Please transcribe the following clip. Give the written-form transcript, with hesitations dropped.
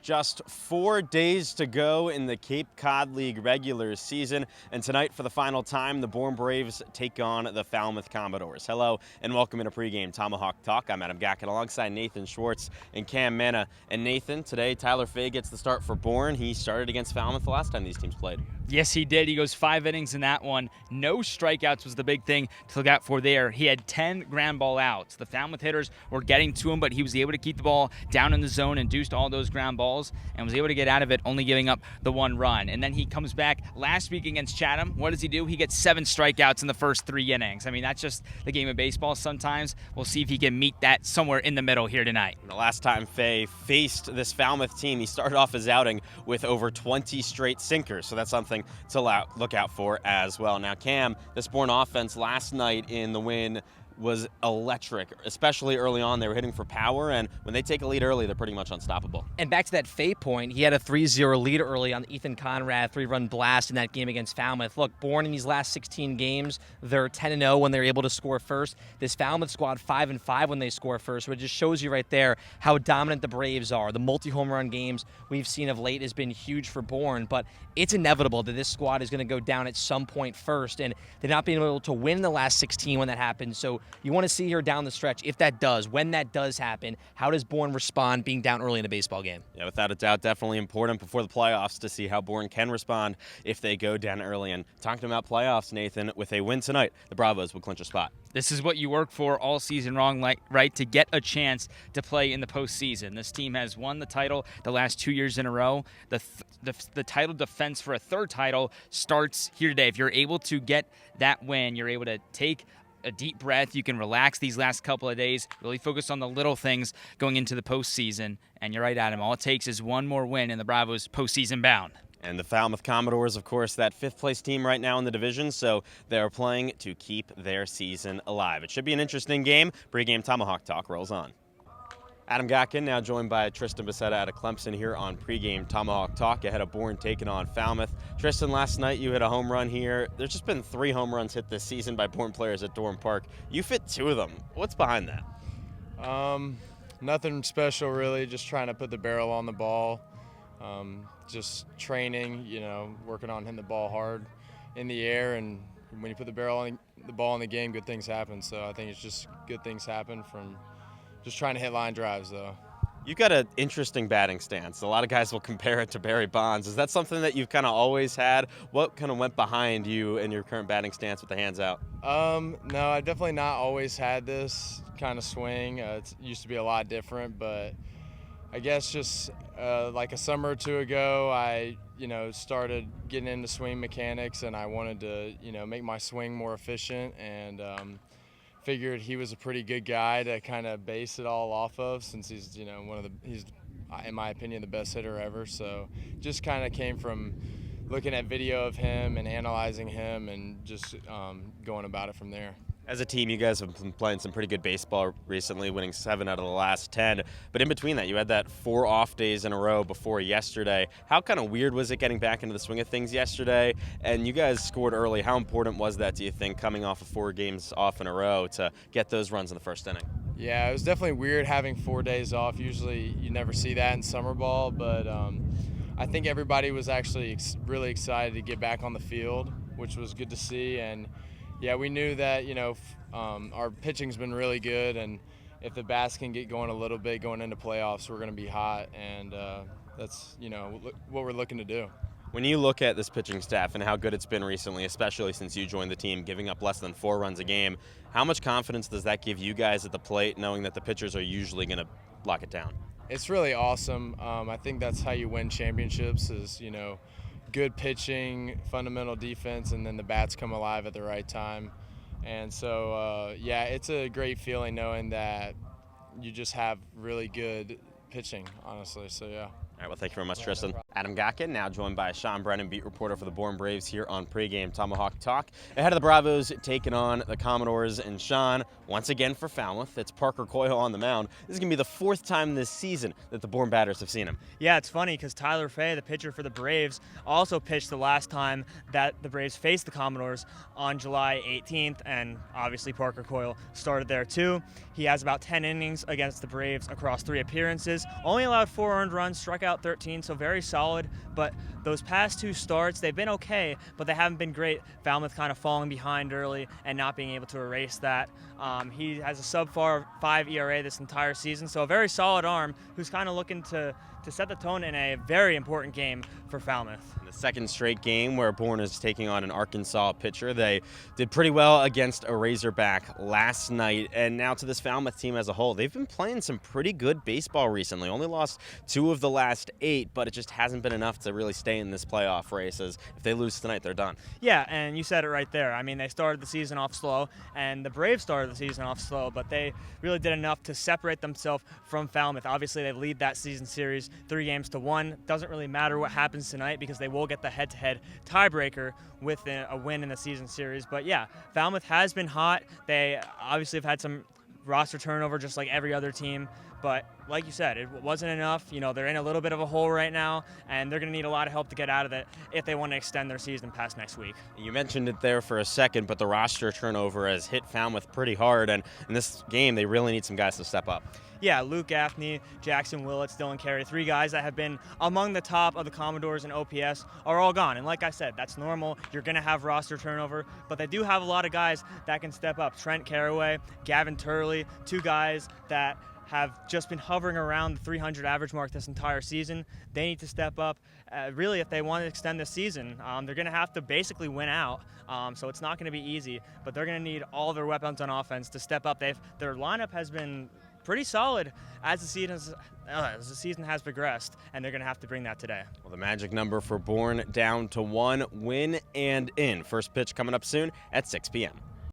Just 4 days to go in the Cape Cod League regular season, and tonight for the final time, the Bourne Braves take on the Falmouth Commodores. Hello and welcome into Pregame Tomahawk Talk. I'm Adam Gacken alongside Nathan Schwartz and Cam Manna. And Nathan, today Tyler Fay gets the start for Bourne. He started against Falmouth the last time these teams played. Yes, he did. He goes 5 innings in that one. No strikeouts was the big thing to look out for there. He had 10 ground ball outs. The Falmouth hitters were getting to him, but he was able to keep the ball down in the zone, induced all those ground balls, and was able to get out of it, only giving up the 1 run. And then he comes back last week against Chatham. What does he do? He gets 7 strikeouts in the first 3 innings. I mean, that's just the game of baseball sometimes. We'll see if he can meet that somewhere in the middle here tonight. The last time Fay faced this Falmouth team, he started off his outing with over 20 straight sinkers, so that's something to look out for as well. Now, Cam, this Bourne offense last night in the win was electric, especially early on. They were hitting for power, and when they take a lead early, they're pretty much unstoppable. And back to that Fay point, he had a 3-0 lead early on the Ethan Conrad 3-run blast in that game against Falmouth. Look, Bourne in these last 16 games, they're 10-0 when they're able to score first. This Falmouth squad 5-5 when they score first, so it just shows you right there how dominant the Braves are. The multi-home run games we've seen of late has been huge for Bourne, but it's inevitable that this squad is going to go down at some point first, and they're not being able to win the last 16 when that happens. So you want to see here down the stretch, when that does happen, how does Bourne respond being down early in a baseball game? Yeah, without a doubt, definitely important before the playoffs to see how Bourne can respond if they go down early. And talking about playoffs, Nathan, with a win tonight, the Bravos will clinch a spot. This is what you work for all season long, right, to get a chance to play in the postseason. This team has won the title the last 2 years in a row. The title defense for a third title starts here today. If you're able to get that win, you're able to take a deep breath. You can relax these last couple of days, really focus on the little things going into the postseason. And you're right, Adam. All it takes is one more win, and the Bravos postseason bound. And the Falmouth Commodores, of course, that 5th place team right now in the division, so they're playing to keep their season alive. It should be an interesting game. Pregame Tomahawk Talk rolls on. Adam Gacken now joined by Tristian Bissetta out of Clemson here on Pregame Tomahawk Talk ahead of Bourne taking on Falmouth. Tristan, last night you hit a home run here. There's just been 3 home runs hit this season by Bourne players at Dorham Park. You fit 2 of them. What's behind that? Nothing special really, just trying to put the barrel on the ball. Just training, working on hitting the ball hard in the air, and when you put the ball in the game, good things happen. So I think it's just good things happen from just trying to hit line drives, though. You've got an interesting batting stance. A lot of guys will compare it to Barry Bonds. Is that something that you've kind of always had? What kind of went behind you and your current batting stance with the hands out? No, I've definitely not always had this kind of swing. It used to be a lot different, but I guess just like a summer or 2 ago, I started getting into swing mechanics, and I wanted to make my swing more efficient, and figured he was a pretty good guy to kind of base it all off of, since he's he's in my opinion the best hitter ever. So just kind of came from looking at video of him and analyzing him, and just going about it from there. As a team, you guys have been playing some pretty good baseball recently, winning 7 out of the last 10. But in between that, you had that 4 off days in a row before yesterday. How kind of weird was it getting back into the swing of things yesterday? And you guys scored early. How important was that, do you think, coming off of 4 games off in a row to get those runs in the first inning? Yeah, it was definitely weird having 4 days off. Usually you never see that in summer ball, but I think everybody was actually really excited to get back on the field, which was good to see. And yeah, we knew that, our pitching's been really good, and if the bats can get going a little bit going into playoffs, we're going to be hot, and that's, what we're looking to do. When you look at this pitching staff and how good it's been recently, especially since you joined the team, giving up less than 4 runs a game, how much confidence does that give you guys at the plate, knowing that the pitchers are usually going to lock it down? It's really awesome. I think that's how you win championships is, good pitching, fundamental defense, and then the bats come alive at the right time. And so, yeah, it's a great feeling knowing that you just have really good pitching, honestly. So, yeah. All right, well, thank you very much, Tristan. Adam Gotkin, now joined by Sean Brennan, beat reporter for the Bourne Braves here on Pregame Tomahawk Talk. Ahead of the Bravos taking on the Commodores, and Sean, once again for Falmouth, it's Parker Coyle on the mound. This is going to be the fourth time this season that the Bourne batters have seen him. Yeah, it's funny because Tyler Fay, the pitcher for the Braves, also pitched the last time that the Braves faced the Commodores on July 18th, and obviously Parker Coyle started there too. He has about 10 innings against the Braves across 3 appearances, only allowed 4 earned runs, struck out 13, so very solid. But those past 2 starts, they've been okay, but they haven't been great. Falmouth kind of falling behind early and not being able to erase that. He has a sub-5 ERA this entire season, so a very solid arm who's kind of looking to set the tone in a very important game for Falmouth. In the second straight game where Bourne is taking on an Arkansas pitcher, they did pretty well against a Razorback last night, and now to this Falmouth team as a whole. They've been playing some pretty good baseball recently. Only lost 2 of the last 8, but it just hasn't been enough to really stay in this playoff race, as if they lose tonight, they're done. Yeah, and you said it right there. I mean, they started the season off slow, and the Braves started the season off slow, but they really did enough to separate themselves from Falmouth. Obviously, they lead that season series 3-1. Doesn't really matter what happens tonight because they will get the head-to-head tiebreaker with a win in the season series. But yeah, Falmouth has been hot. They obviously have had some roster turnover just like every other team. But like you said, it wasn't enough. You know, they're in a little bit of a hole right now, and they're going to need a lot of help to get out of it if they want to extend their season past next week. You mentioned it there for a second, but the roster turnover has hit Falmouth pretty hard, and in this game, they really need some guys to step up. Yeah, Luke Gaffney, Jackson Willits, Dylan Carey, 3 guys that have been among the top of the Commodores and OPS are all gone. And like I said, that's normal. You're going to have roster turnover, but they do have a lot of guys that can step up. Trent Caraway, Gavin Turley, 2 guys that have just been hovering around the 300 average mark this entire season. They need to step up. Really, if they want to extend the season, they're going to have to basically win out. So it's not going to be easy, but they're going to need all their weapons on offense to step up. Their lineup has been pretty solid as the season has progressed, and they're going to have to bring that today. Well, the magic number for Bourne down to 1, win and in. First pitch coming up soon at 6 p.m.